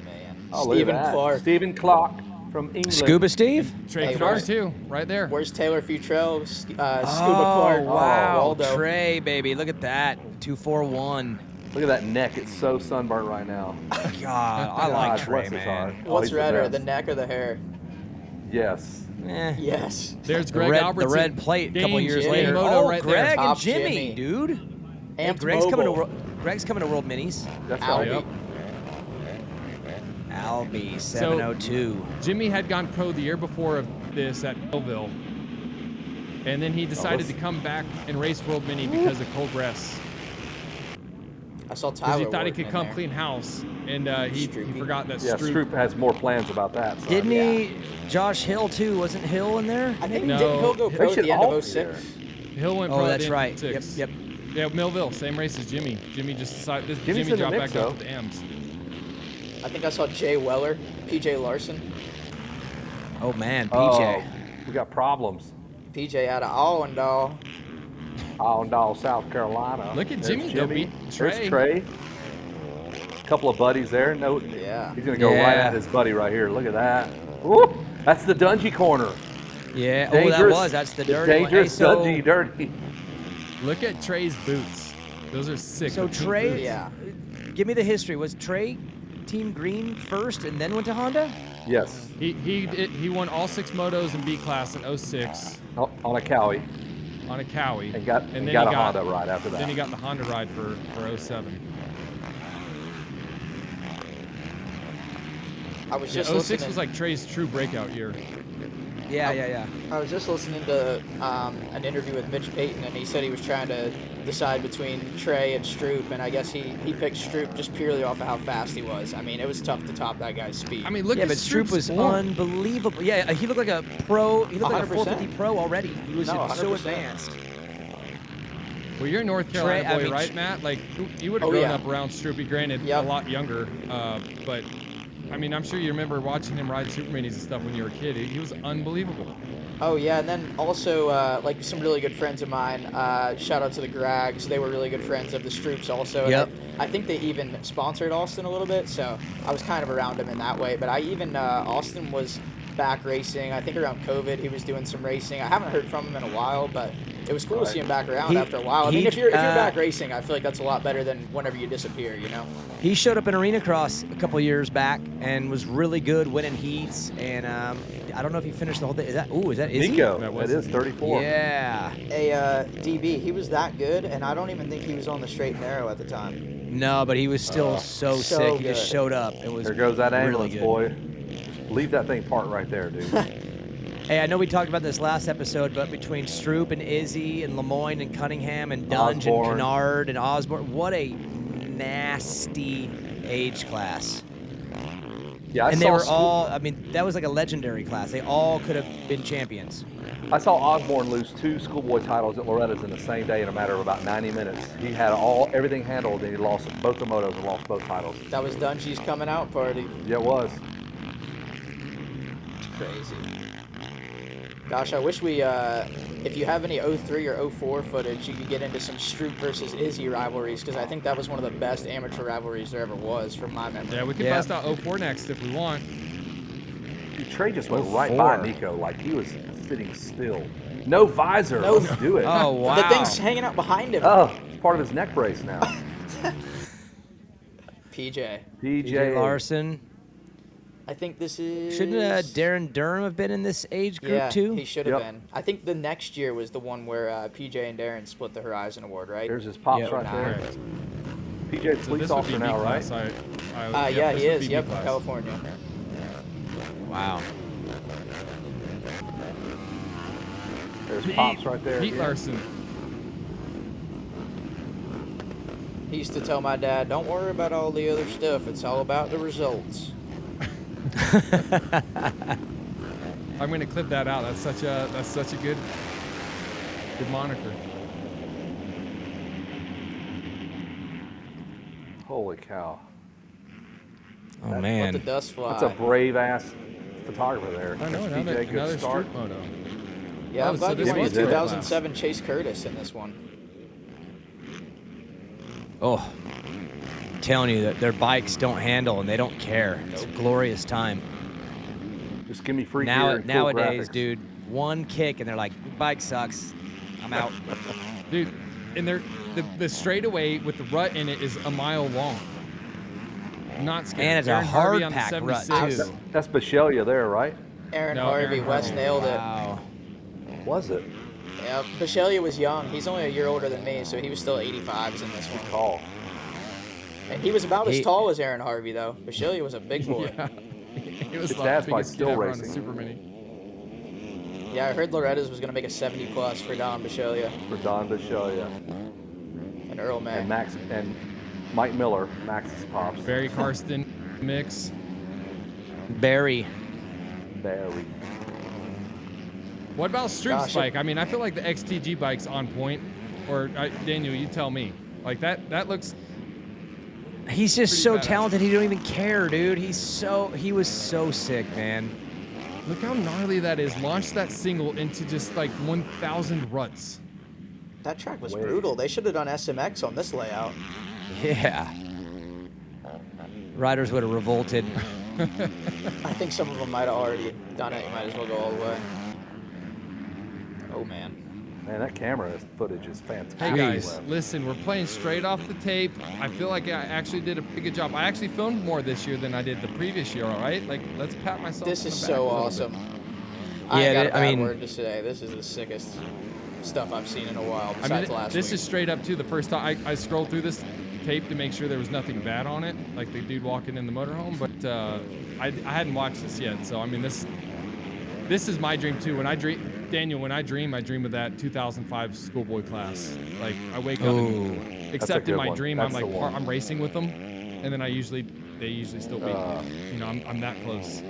Speaker 4: Man.
Speaker 2: Oh, look at
Speaker 4: Stephen
Speaker 2: that.
Speaker 4: Clark.
Speaker 2: Stephen Clark from England.
Speaker 3: Scuba Steve?
Speaker 1: Trey
Speaker 4: Hey,
Speaker 1: Kadar
Speaker 4: where's-
Speaker 1: too, right there.
Speaker 4: Where's Taylor Futrell? Scuba
Speaker 3: Oh,
Speaker 4: Clark.
Speaker 3: wow.
Speaker 4: Waldo.
Speaker 3: Trey, baby. Look at that. 241.
Speaker 2: Look at that neck. It's so sunburned right now.
Speaker 3: God, I like
Speaker 2: God,
Speaker 3: Trey,
Speaker 2: bless his heart.
Speaker 3: man.
Speaker 2: Oh,
Speaker 4: What's
Speaker 2: he's the
Speaker 4: redder,
Speaker 2: best.
Speaker 4: the neck or the hair?
Speaker 2: Yes.
Speaker 3: Eh.
Speaker 4: Yes.
Speaker 1: There's
Speaker 3: The
Speaker 1: Greg
Speaker 3: red,
Speaker 1: Albertson.
Speaker 3: the red plate a couple
Speaker 1: Dane
Speaker 3: years
Speaker 1: Jimmy
Speaker 3: later.
Speaker 1: Moto
Speaker 3: Oh,
Speaker 1: right
Speaker 3: Greg
Speaker 1: there.
Speaker 3: and
Speaker 4: Top
Speaker 3: Jimmy,
Speaker 4: Jimmy.
Speaker 3: dude. Hey,
Speaker 4: Amped
Speaker 3: Greg's coming to
Speaker 4: Mobile.
Speaker 3: Greg's coming to World Minis.
Speaker 2: That's
Speaker 4: Albie.
Speaker 2: right.
Speaker 3: Albie 702.
Speaker 1: Jimmy had gone pro the year before of this at Millville. And then he decided
Speaker 2: let's-
Speaker 1: to come back and race World Mini because of cold rests.
Speaker 4: I saw
Speaker 1: Because
Speaker 4: Tyler.
Speaker 1: he thought he
Speaker 4: working
Speaker 1: could
Speaker 4: in
Speaker 1: come
Speaker 4: there.
Speaker 1: clean house. And he
Speaker 4: Stroopy.
Speaker 1: forgot that
Speaker 2: Yeah,
Speaker 1: Stroop.
Speaker 2: Stroop has more plans about that. So.
Speaker 3: Didn't he? Josh Hill too. Wasn't Hill in there?
Speaker 4: I think
Speaker 1: No,
Speaker 4: didn't Hill go
Speaker 2: they
Speaker 4: pro at
Speaker 2: should
Speaker 4: the end
Speaker 2: all
Speaker 4: of
Speaker 2: be
Speaker 4: 06?
Speaker 1: Hill went
Speaker 3: Oh,
Speaker 1: pro
Speaker 3: that's
Speaker 1: in
Speaker 3: right.
Speaker 1: 6.
Speaker 3: Yep.
Speaker 1: Yeah, Millville, same race as Jimmy. Jimmy just decided.
Speaker 2: Jimmy's
Speaker 1: Jimmy
Speaker 2: in the
Speaker 1: dropped
Speaker 2: mix,
Speaker 1: back up
Speaker 2: though.
Speaker 1: to the M's.
Speaker 4: I think I saw Jay Weller, PJ Larson.
Speaker 3: Oh man, PJ.
Speaker 2: Oh, we got problems.
Speaker 4: PJ out of Allendale.
Speaker 2: Allendale, South Carolina.
Speaker 1: Look at
Speaker 2: There's
Speaker 1: Jimmy, though, beat
Speaker 2: There's
Speaker 1: Trey.
Speaker 2: Trey. Couple of buddies there. No,
Speaker 4: Yeah.
Speaker 2: he's gonna go right
Speaker 3: Yeah.
Speaker 2: at his buddy right here. Look at that. Woo, that's the Dungy corner.
Speaker 3: Yeah. Oh, that was. That's the dirty one. Hey,
Speaker 2: dangerous
Speaker 3: so,
Speaker 2: Dungy dirty.
Speaker 1: Look at Trey's boots. Those are sick.
Speaker 3: so
Speaker 1: the pink
Speaker 3: Trey.
Speaker 1: boots.
Speaker 4: Yeah.
Speaker 3: Give me the history. Was Trey Team Green first and then went to Honda?
Speaker 2: Yes,
Speaker 1: He won all 6 motos in B class in 06
Speaker 2: on a Cowie,
Speaker 1: on a Cowie.
Speaker 2: and got
Speaker 1: then
Speaker 2: got
Speaker 1: he
Speaker 2: a Honda ride after that.
Speaker 1: Then he got the Honda ride for 07.
Speaker 4: I was
Speaker 1: Yeah,
Speaker 4: just
Speaker 1: 06
Speaker 4: listening.
Speaker 1: was like Trey's true breakout year.
Speaker 3: Yeah.
Speaker 4: I was just listening to an interview with Mitch Payton, and he said he was trying to decide between Trey and Stroop, and I guess he picked Stroop just purely off of how fast he was. I mean, it was tough to top that guy's speed.
Speaker 1: I mean, look
Speaker 3: Yeah,
Speaker 1: at
Speaker 3: but Stroop
Speaker 1: Stroop's
Speaker 3: was
Speaker 1: form.
Speaker 3: unbelievable. Yeah, he looked like a pro. He looked like a
Speaker 4: 100%.
Speaker 3: 450 pro already. He was
Speaker 4: No,
Speaker 3: so
Speaker 4: 100%.
Speaker 3: advanced.
Speaker 1: Well, you're a North Carolina
Speaker 3: Trey, I
Speaker 1: boy,
Speaker 3: mean,
Speaker 1: right, Matt? Like, you would have
Speaker 4: Oh,
Speaker 1: grown
Speaker 4: yeah.
Speaker 1: up around Stroopy, granted,
Speaker 4: Yep.
Speaker 1: a lot younger. But, I mean, I'm sure you remember watching him ride Super Minis and stuff when you were a kid. He was unbelievable.
Speaker 4: Oh yeah, and then also like some really good friends of mine. Shout out to the Grags. They were really good friends of the Stroops also. And
Speaker 3: Yep.
Speaker 4: I think they even sponsored Austin a little bit, so I was kind of around him in that way. But I even Austin was back racing. I think around COVID he was doing some racing. I haven't heard from him in a while, but it was cool to see him back around
Speaker 3: He-
Speaker 4: after a while. I mean,
Speaker 3: he-
Speaker 4: if you're
Speaker 3: uh,
Speaker 4: back racing, I feel like that's a lot better than whenever you disappear. You know?
Speaker 3: He showed up in Arena Cross a couple years back and was really good, winning heats. And I don't know if he finished the whole thing. Is that is he?
Speaker 2: Nico,
Speaker 1: That
Speaker 2: that
Speaker 1: was-
Speaker 2: is 34.
Speaker 3: Yeah.
Speaker 4: A DB, he was that good, and I don't even think he was on the straight and narrow at the time.
Speaker 3: No, but he was still so
Speaker 4: so
Speaker 3: sick. He just
Speaker 4: good.
Speaker 3: showed up. It was
Speaker 2: There goes that
Speaker 3: really
Speaker 2: ambulance,
Speaker 3: good.
Speaker 2: boy. Just leave that thing parked right there, dude.
Speaker 3: Hey, I know we talked about this last episode, but between Stroop and Izzy and Lemoyne and Cunningham and Dunge and
Speaker 2: Osborne.
Speaker 3: Kennard and Osborne, what a nasty age class.
Speaker 2: Yeah,
Speaker 3: And they were all, I mean, that was like a legendary class. They all could have been champions.
Speaker 2: I saw Osborne lose 2 schoolboy titles at Loretta's in the same day in a matter of about 90 minutes. He had everything handled, and he lost both the motos and lost both titles.
Speaker 4: That was Dungy's coming out party.
Speaker 2: Yeah, it was.
Speaker 4: It's crazy. Gosh, I wish we, if you have any 03 or 04 footage, you could get into some Stroop versus Izzy rivalries, because I think that was one of the best amateur rivalries there ever was, from my memory.
Speaker 1: Yeah, we could bust out 04 next if we want.
Speaker 2: Dude, Trey just went right
Speaker 3: 04.
Speaker 2: by Nico like he was sitting still. No visor.
Speaker 4: No.
Speaker 2: Let's do it.
Speaker 3: Oh, wow.
Speaker 4: The thing's hanging out behind him.
Speaker 2: Oh, it's part of his neck brace now.
Speaker 4: PJ.
Speaker 2: PJ
Speaker 3: Larson.
Speaker 4: I think this is...
Speaker 3: Shouldn't Darren Durham have been in this age group
Speaker 4: yeah,
Speaker 3: too?
Speaker 4: he should have
Speaker 2: Yep.
Speaker 4: been. I think the next year was the one where PJ and Darren split the Horizon Award, right?
Speaker 2: There's his pops
Speaker 3: Yep.
Speaker 2: right there.
Speaker 1: Correct.
Speaker 2: PJ's
Speaker 1: So
Speaker 2: police
Speaker 1: this would
Speaker 2: officer
Speaker 1: be
Speaker 2: now,
Speaker 1: B
Speaker 2: right?
Speaker 1: class.
Speaker 4: Yeah,
Speaker 1: this
Speaker 4: he
Speaker 1: would
Speaker 4: is.
Speaker 1: be B
Speaker 4: Yep,
Speaker 1: class.
Speaker 4: California.
Speaker 3: Wow.
Speaker 2: There's pops right there.
Speaker 1: Pete
Speaker 2: yeah.
Speaker 1: Larson.
Speaker 4: He used to tell my dad, "Don't worry about all the other stuff. It's all about the results."
Speaker 1: I'm gonna clip that out. That's such a good moniker.
Speaker 2: Holy cow.
Speaker 3: Oh
Speaker 2: That's
Speaker 4: Let the
Speaker 3: man.
Speaker 4: dust fly.
Speaker 2: That's a brave ass photographer there.
Speaker 1: I know,
Speaker 2: That's
Speaker 1: another
Speaker 2: PJ, good start.
Speaker 1: Stroop moto.
Speaker 4: Yeah, I'm
Speaker 1: Oh, so
Speaker 4: glad you
Speaker 1: this
Speaker 4: went
Speaker 2: was
Speaker 4: with
Speaker 2: it.
Speaker 4: 2007 Chase Curtis in this one.
Speaker 3: Oh, I'm telling you that their bikes don't handle and they don't care. It's a glorious time.
Speaker 2: Just give me free gear and cool
Speaker 3: Nowadays,
Speaker 2: graphics.
Speaker 3: dude, one kick and they're like, bike sucks. I'm out.
Speaker 1: Dude, and the straightaway with the rut in it is a mile long. Not scary.
Speaker 3: And it's a
Speaker 1: Aaron Harvey
Speaker 3: hard
Speaker 1: on the
Speaker 3: pack rut,
Speaker 1: 76.
Speaker 3: too.
Speaker 2: That's Bishelia there, right?
Speaker 4: Aaron
Speaker 1: No,
Speaker 4: Harvey,
Speaker 1: Aaron
Speaker 4: Wes
Speaker 1: Harvey.
Speaker 4: nailed it.
Speaker 3: Wow.
Speaker 2: Was it?
Speaker 4: Yeah, Bishelia was young. He's only a year older than me, so he was still 85s in this one.
Speaker 2: Call.
Speaker 4: And he was about as
Speaker 3: He-
Speaker 4: tall as Aaron Harvey, though. Bishelia was a big boy.
Speaker 1: Yeah. It was
Speaker 2: His
Speaker 1: the
Speaker 2: dad's
Speaker 1: biggest
Speaker 2: bike
Speaker 1: kid
Speaker 2: still
Speaker 1: ever on a
Speaker 2: racing.
Speaker 1: Super Mini.
Speaker 4: Yeah, I heard Loretta's was going to make a 70 plus for Don Bishelia
Speaker 2: For Don Bishelia.
Speaker 4: and Earl May.
Speaker 2: And Max and Mike Miller, Max's pops.
Speaker 1: Barry Karsten mix.
Speaker 3: Barry.
Speaker 2: Barry.
Speaker 1: What about Stroop's
Speaker 4: Gosh,
Speaker 1: bike? I mean, I feel like the XTG bike's on point. Or Daniel, you tell me. Like that looks.
Speaker 3: He's just
Speaker 1: Pretty
Speaker 3: so
Speaker 1: badass.
Speaker 3: talented. He don't even care, dude. He was so sick, man.
Speaker 1: Look how gnarly that is. Launch that single into just like 1,000 ruts.
Speaker 4: That track was
Speaker 2: Way.
Speaker 4: brutal. They should have done SMX on this layout.
Speaker 3: Yeah. Riders would have revolted.
Speaker 4: I think some of them might have already done it. You might as well go all the way. Oh, man.
Speaker 2: Man, that camera footage is fantastic.
Speaker 1: Hey guys,
Speaker 3: Jeez.
Speaker 1: listen, we're playing straight off the tape. I feel like I actually did a pretty good job. I actually filmed more this year than I did the previous year, all right? Like, let's pat myself
Speaker 4: This
Speaker 1: on
Speaker 4: is
Speaker 1: the back
Speaker 4: so
Speaker 1: a little
Speaker 4: awesome.
Speaker 1: bit.
Speaker 4: I ain't
Speaker 3: Yeah,
Speaker 4: got a
Speaker 3: I
Speaker 4: bad
Speaker 3: mean-
Speaker 4: word to say. This is the sickest stuff I've seen in a while,
Speaker 1: I
Speaker 4: besides
Speaker 1: mean,
Speaker 4: last
Speaker 1: this
Speaker 4: week.
Speaker 1: is straight up too. The first time I scrolled through this tape to make sure there was nothing bad on it, like the dude walking in the motorhome, but I hadn't watched this yet. So, I mean, this is my dream too. When I dream, Daniel, when I dream of that 2005 schoolboy class. Like, I wake up
Speaker 3: Ooh.
Speaker 1: and except in
Speaker 2: good
Speaker 1: my
Speaker 2: one.
Speaker 1: dream,
Speaker 2: That's
Speaker 1: I'm
Speaker 2: the
Speaker 1: like,
Speaker 2: one.
Speaker 1: I'm racing with them, and then they usually still beat me. You know, I'm that close.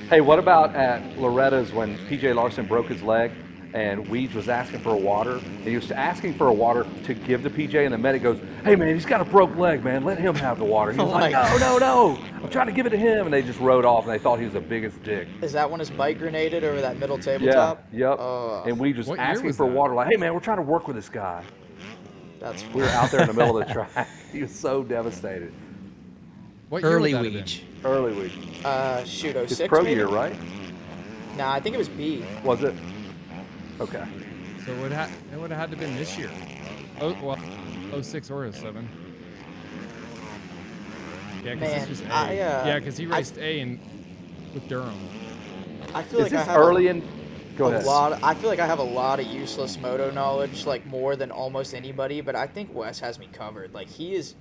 Speaker 2: Hey, what about at Loretta's when PJ Larson broke his leg and Weege was asking for a water? And he was asking for a water to give to PJ, and the medic goes, "Hey man, he's got a broke leg, man. Let him have the water." He was like, "No, I'm trying to give it to him." And they just rode off, and they thought he was the biggest dick.
Speaker 4: Is that when his bike grenaded over that middle
Speaker 2: Yeah,
Speaker 4: tabletop?
Speaker 2: yep.
Speaker 4: Oh,
Speaker 2: And Weege was
Speaker 1: What year
Speaker 2: asking
Speaker 1: was
Speaker 2: for
Speaker 1: that?
Speaker 2: water, like, "Hey man, we're trying to work with this guy."
Speaker 4: that's
Speaker 2: We were out there in the middle of the track. He was so devastated.
Speaker 1: What year
Speaker 3: Early
Speaker 1: would that have been?
Speaker 3: Weege.
Speaker 2: Early Weege.
Speaker 4: shoot,
Speaker 2: His
Speaker 4: 06
Speaker 2: pro
Speaker 4: maybe?
Speaker 2: year, right?
Speaker 4: Nah, I think it was B.
Speaker 2: Was it? Okay.
Speaker 1: So it would have had to have been this year. Oh, well, 06 or 07. Yeah, because
Speaker 4: Man,
Speaker 1: this was A.
Speaker 4: I,
Speaker 1: Yeah, because he
Speaker 4: I-
Speaker 1: raced A with Durham.
Speaker 4: I feel
Speaker 2: Is
Speaker 4: like I
Speaker 2: this
Speaker 4: have
Speaker 2: early in Go ahead.
Speaker 4: I feel like I have a lot of useless moto knowledge, like more than almost anybody. But I think Wes has me covered. Like he is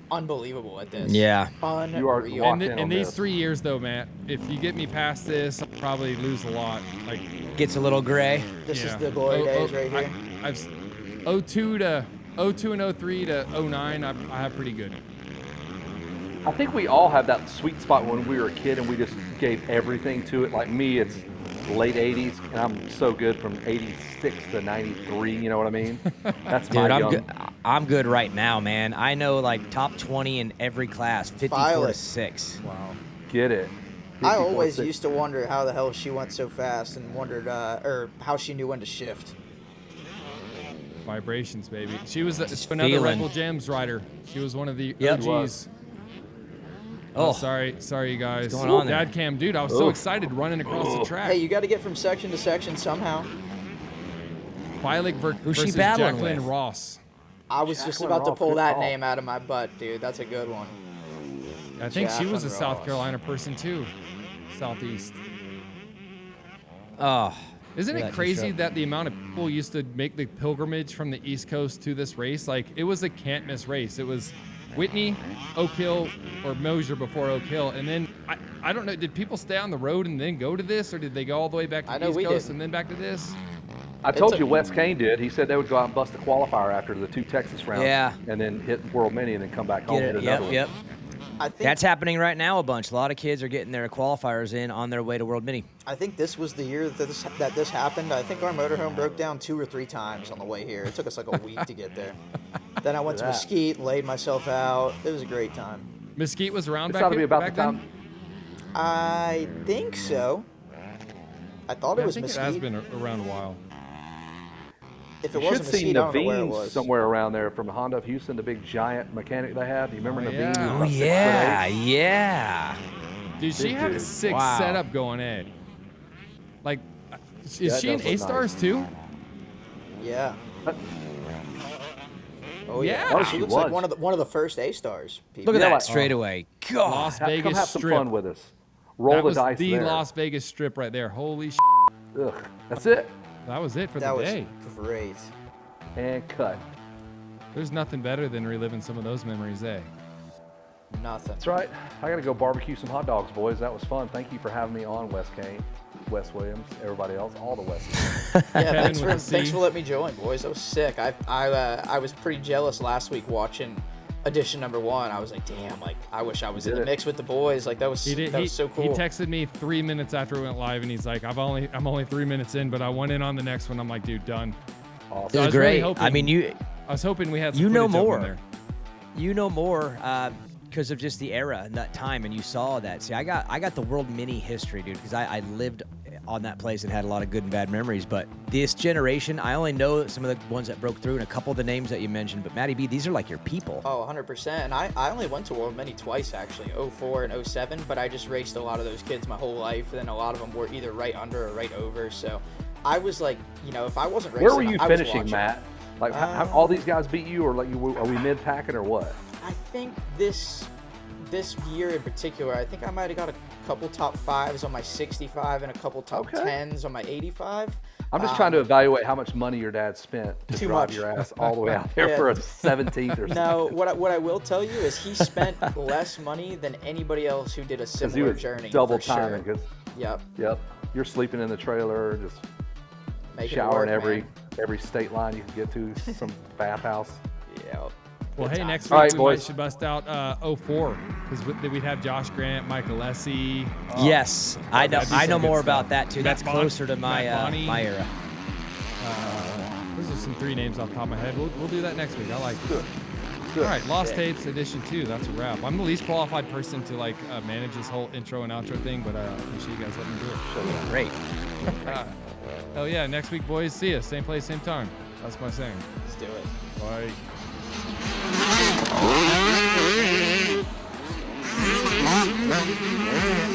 Speaker 4: unbelievable at this.
Speaker 3: Yeah.
Speaker 4: Unreal.
Speaker 2: You are locked in
Speaker 1: In
Speaker 2: on
Speaker 1: these
Speaker 2: this.
Speaker 1: 3 years, though, Matt, if you get me past this, I'll probably lose a lot. Like,
Speaker 3: Gets a little gray.
Speaker 4: This is
Speaker 1: yeah.
Speaker 4: the glory days right here.
Speaker 1: I've 02 and 03 to 09. I have pretty good.
Speaker 2: I think we all have that sweet spot when we were a kid and we just gave everything to it. Like me, it's late 80s, and I'm so good from 86 to 93, you know what I mean? That's
Speaker 3: Dude,
Speaker 2: my
Speaker 3: I'm
Speaker 2: young.
Speaker 3: good. I'm good right now, man. I know like top 20 in every class, 54
Speaker 4: File
Speaker 3: to
Speaker 4: it.
Speaker 3: 6.
Speaker 1: Wow.
Speaker 2: Get it.
Speaker 4: I always
Speaker 2: 54.6.
Speaker 4: used to wonder how the hell she went so fast, and wondered, or how she knew when to shift.
Speaker 1: Vibrations, baby. She was another
Speaker 3: feeling.
Speaker 1: Red Bull Gems rider. She was one of the
Speaker 3: Yep.
Speaker 1: OGs.
Speaker 2: She was.
Speaker 1: Oh, sorry, you guys.
Speaker 3: What's going on there?
Speaker 1: Dad cam, dude, I was so excited running across the track.
Speaker 4: Hey, you got to get from section to section somehow.
Speaker 1: Violet
Speaker 3: Who's she
Speaker 1: versus
Speaker 3: battling
Speaker 1: Jacqueline
Speaker 3: with?
Speaker 1: Ross.
Speaker 4: I was just
Speaker 2: Jacqueline
Speaker 4: about to
Speaker 2: Ross,
Speaker 4: pull
Speaker 2: good
Speaker 4: that
Speaker 2: call.
Speaker 4: name out of my butt, dude. That's a good one.
Speaker 1: I think she was a
Speaker 4: Jacqueline
Speaker 1: South
Speaker 4: Ross.
Speaker 1: Carolina person too. Southeast.
Speaker 3: Oh.
Speaker 1: Isn't
Speaker 3: Yeah,
Speaker 1: it
Speaker 3: just
Speaker 1: crazy
Speaker 3: showed-
Speaker 1: that the amount of people used to make the pilgrimage from the East Coast to this race? Like, it was a can't miss race. It was Whitney, Oak Hill, or Mosier before Oak Hill. And then, I don't know, did people stay on the road and then go to this? Or did they go all the way back to
Speaker 4: I
Speaker 1: the
Speaker 4: know
Speaker 1: East
Speaker 4: we
Speaker 1: Coast
Speaker 4: did.
Speaker 1: and then back to this?
Speaker 2: I told
Speaker 4: It's
Speaker 2: you
Speaker 4: a-
Speaker 2: Wes Kane did. He said they would go out and bust a qualifier after the 2 Texas rounds.
Speaker 3: Yeah.
Speaker 2: And then hit World Mini and then come back home
Speaker 3: Get
Speaker 2: and
Speaker 3: it.
Speaker 2: hit another
Speaker 3: Yep,
Speaker 2: one.
Speaker 3: yep.
Speaker 4: I think
Speaker 3: That's happening right now a bunch. A lot of kids are getting their qualifiers in on their way to World Mini.
Speaker 4: I think this was the year that this happened. I think our motorhome broke down 2 or 3 times on the way here. It took us like a week to get there. Then I went to
Speaker 2: Look at that.
Speaker 4: Mesquite, laid myself out. It was a great time.
Speaker 1: Mesquite was around
Speaker 2: It's
Speaker 1: back
Speaker 2: got to be
Speaker 1: here-
Speaker 2: about
Speaker 1: back
Speaker 2: the
Speaker 1: then?
Speaker 2: time.
Speaker 4: I think so. I thought
Speaker 1: Yeah,
Speaker 4: it was
Speaker 1: I think
Speaker 4: Mesquite.
Speaker 1: it has been around a while.
Speaker 4: If it
Speaker 2: You should
Speaker 4: wasn't
Speaker 2: see
Speaker 4: Mesquite, I don't know where it
Speaker 2: Naveen
Speaker 4: was.
Speaker 2: somewhere around there from Honda of Houston, the big giant mechanic they had. Do you remember
Speaker 1: Oh,
Speaker 2: Naveen?
Speaker 1: yeah.
Speaker 2: He was
Speaker 1: Oh,
Speaker 2: about 6'8".
Speaker 3: Yeah.
Speaker 1: Dude, she
Speaker 2: Big
Speaker 1: had a
Speaker 2: dude.
Speaker 1: sick
Speaker 3: Wow.
Speaker 1: setup going, eh? Like, is
Speaker 2: Yeah, it
Speaker 1: she in
Speaker 2: does look
Speaker 1: A-Stars
Speaker 2: nice.
Speaker 1: too?
Speaker 4: Yeah.
Speaker 2: But-
Speaker 4: Oh yeah.
Speaker 1: Yeah.
Speaker 2: Oh,
Speaker 4: She
Speaker 2: she
Speaker 4: looks
Speaker 2: was.
Speaker 4: like one of the first A stars.
Speaker 3: Look at
Speaker 2: Yeah,
Speaker 3: that
Speaker 2: like-
Speaker 3: straightaway. God.
Speaker 1: Las
Speaker 2: Come
Speaker 1: Vegas
Speaker 2: have some
Speaker 1: Strip.
Speaker 2: fun with us. Roll
Speaker 1: That
Speaker 2: the
Speaker 1: was
Speaker 2: dice
Speaker 1: the
Speaker 2: there.
Speaker 1: Las Vegas Strip right there. Holy
Speaker 2: Ugh, that's it.
Speaker 1: that was it for
Speaker 4: That
Speaker 1: the
Speaker 4: was
Speaker 1: day.
Speaker 4: great.
Speaker 2: And cut.
Speaker 1: There's nothing better than reliving some of those memories, eh?
Speaker 4: Nothing.
Speaker 2: That's right. I got to go barbecue some hot dogs, boys. That was fun. Thank you for having me on, Wes Kane, Wes Williams, everybody else, all the Wes's.
Speaker 4: Yeah,
Speaker 1: Kevin
Speaker 4: thanks
Speaker 1: with a
Speaker 4: thanks
Speaker 1: C.
Speaker 4: for letting me join, boys. That was sick. I was pretty jealous last week watching edition number 1. I was like, damn, like I wish I was in
Speaker 2: did
Speaker 4: the
Speaker 2: it.
Speaker 4: mix with the boys. Like that was so cool.
Speaker 1: He texted me 3 minutes after we went live, and he's like, I'm only 3 minutes in, but I went in on the next one. I'm like, dude, done.
Speaker 2: Awesome.
Speaker 3: This
Speaker 1: I
Speaker 3: is
Speaker 1: was really
Speaker 3: great.
Speaker 1: hoping-
Speaker 3: I mean, you
Speaker 1: I was hoping we had some
Speaker 3: You know
Speaker 1: footage of him
Speaker 3: more.
Speaker 1: there.
Speaker 3: you know more because of just the era and that time, and you saw that. See, I got the World Mini history, dude, because I lived on that place and had a lot of good and bad memories. But this generation, I only know some of the ones that broke through and a couple of the names that you mentioned. But Matty B, these are like your people.
Speaker 4: Oh, 100%. And I only went to World Mini twice, actually, 04 and 07, but I just raced a lot of those kids my whole life, and then a lot of them were either right under or right over. So I was like, you know, if I wasn't racing,
Speaker 2: Where were you
Speaker 4: I was
Speaker 2: finishing,
Speaker 4: watching.
Speaker 2: Matt? Like, how, all these guys beat you, or like, are we mid-packing, or what?
Speaker 4: I think this year in particular, I think I might have got a couple top 5s on my 65 and a couple top
Speaker 2: Okay.
Speaker 4: 10s on my 85.
Speaker 2: I'm just trying to evaluate how much money your dad spent to
Speaker 4: Too
Speaker 2: drive
Speaker 4: much.
Speaker 2: your ass all the way out there
Speaker 4: Yeah.
Speaker 2: for a 17th or something.
Speaker 4: No, what I will tell you is he spent less money than anybody else who did a
Speaker 2: Because he
Speaker 4: similar
Speaker 2: was
Speaker 4: journey.
Speaker 2: double
Speaker 4: for sure.
Speaker 2: timing. Because
Speaker 4: Yep.
Speaker 2: you're sleeping in the trailer, just
Speaker 4: Making it
Speaker 2: showering
Speaker 4: work,
Speaker 2: every state line you can get to, some bathhouse.
Speaker 4: man. Yep.
Speaker 1: Well,
Speaker 4: Good
Speaker 1: hey,
Speaker 4: times.
Speaker 1: next week
Speaker 2: All right,
Speaker 1: we
Speaker 2: boys.
Speaker 1: might should bust out 04 because we'd have Josh Grant, Michael Alessi.
Speaker 3: Yes, I know.
Speaker 1: that'd be
Speaker 3: I know
Speaker 1: some good
Speaker 3: more
Speaker 1: stuff.
Speaker 3: about that too.
Speaker 1: Matt
Speaker 3: That's
Speaker 1: Bond-
Speaker 3: closer to my
Speaker 1: Matt Bonney.
Speaker 3: my era.
Speaker 1: Those are some 3 names off the top of my head. We'll do that next week. I like it.
Speaker 2: Good.
Speaker 1: All right, Lost Tapes Edition 2. That's a wrap. I'm the least qualified person to like manage this whole intro and outro thing, but I appreciate you guys letting me do it.
Speaker 3: Great.
Speaker 1: Hell yeah, next week, boys. See ya. Same place, same time. That's my saying.
Speaker 4: Let's do it.
Speaker 1: Bye.
Speaker 5: Thank you.